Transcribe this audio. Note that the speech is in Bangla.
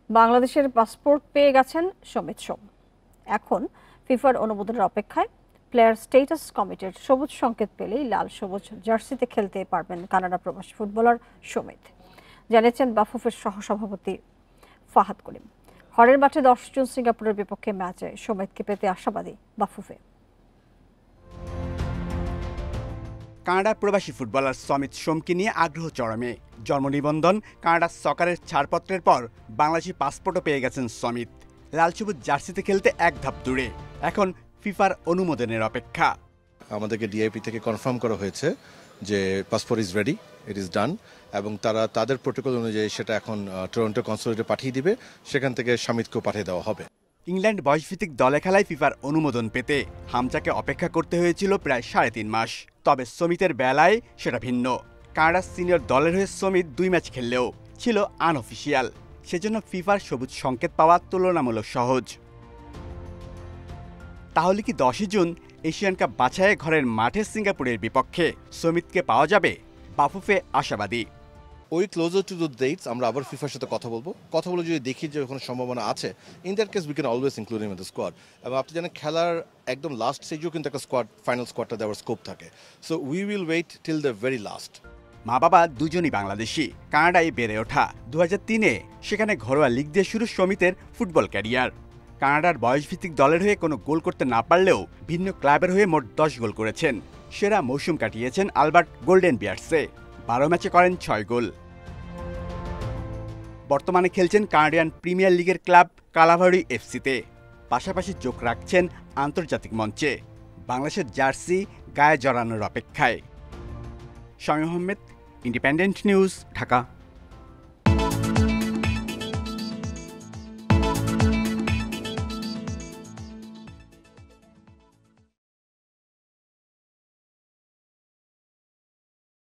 বাংলাদেশের পাসপোর্ট পেয়ে গেছেন সমিত সোম। এখন ফিফার অনুমোদনের অপেক্ষায়। প্লেয়ার স্টেটাস কমিটির সবুজ সংকেত পেলেই লাল সবুজ জার্সিতে খেলতে পারবেন কানাডা প্রবাসী ফুটবলার সমিত, জানিয়েছেন বাফুফের সহসভাপতি ফাহাদ করিম। ঘরের মাঠে 10 জুন সিঙ্গাপুরের বিপক্ষে ম্যাচে সমিতকে পেতে আশাবাদী বাফুফে। কানাডা প্রবাসী ফুটবলার সমিত সোমকে নিয়ে আগ্রহ চরমে। জন্ম নিবন্ধন, কানাডা সকারের ছাড়পত্রের পর বাংলাদেশি পাসপোর্টও পেয়ে গেছেন সমিত। লাল সবুজ জার্সিতে খেলতে এক ধাপ দূরে। এখন ফিফার অনুমোদনের অপেক্ষা। আমাদেরকে ডিআইপি থেকে কনফার্ম করা হয়েছে যে passport is ready, it is done, এবং তারা তাদের প্রোটোকল অনুযায়ী সেটা এখন টরন্টো কনসুলেটে পাঠিয়ে দিবে। সেখান থেকে সমিতকেও পাঠিয়ে দেওয়া হবে। ইংল্যান্ড বয়সভিত্তিক দলে খেলায় ফিফার অনুমোদন পেতে হামজাকে অপেক্ষা করতে হয়েছিল প্রায় 3.5 মাস। তবে সমিতের বেলায় সেটা ভিন্ন। কানাডার সিনিয়র দলের হয়ে সমিত 2 ম্যাচ খেললেও ছিল আনঅফিসিয়াল। সেজন্য ফিফার সবুজ সংকেত পাওয়া তুলনামূলক সহজ। তাহলে কি 10 জুন এশিয়ান কাপ বাছাইয়ে ঘরের মাঠে সিঙ্গাপুরের বিপক্ষে সমিতকে পাওয়া যাবে? বাফুফে আশাবাদী। ওই ক্লোজার টু দ্য ডেটস আমরা আবার ফিফার সাথে কথা বলে যদি দেখি যে কোনো সম্ভাবনা আছে, in that case we can always include him in the squad. এবং আপনি জানেন খেলার একদম লাস্ট স্টেজেও কিন্তু একটা ফাইনাল স্কোয়াডটা দেওয়ার স্কোপ থাকে। So we will wait till the very last. মা বাবা দুজনই বাংলাদেশি, কানাডায় বেড়ে ওঠা। 2003-এ সেখানে ঘরোয়া লিগ দিয়ে শুরু সমিতের ফুটবল ক্যারিয়ার। কানাডার বয়সভিত্তিক দলের হয়ে কোনো গোল করতে না পারলেও ভিন্ন ক্লাবের হয়ে মোট 10 গোল করেছেন। সেরা মৌসুম কাটিয়েছেন আলবার্ট গোল্ডেন বিয়ার্সে। 12 ম্যাচে করেন 6 গোল। বর্তমানে খেলছেন কানাডিয়ান প্রিমিয়ার লিগের ক্লাব কালাভারি এফসিতে। পাশাপাশি চোখ রাখছেন আন্তর্জাতিক মঞ্চে। বাংলাদেশের জার্সি গায়ে জড়ানোর অপেক্ষায়। Shamim Ahmed, independent news, Dhaka.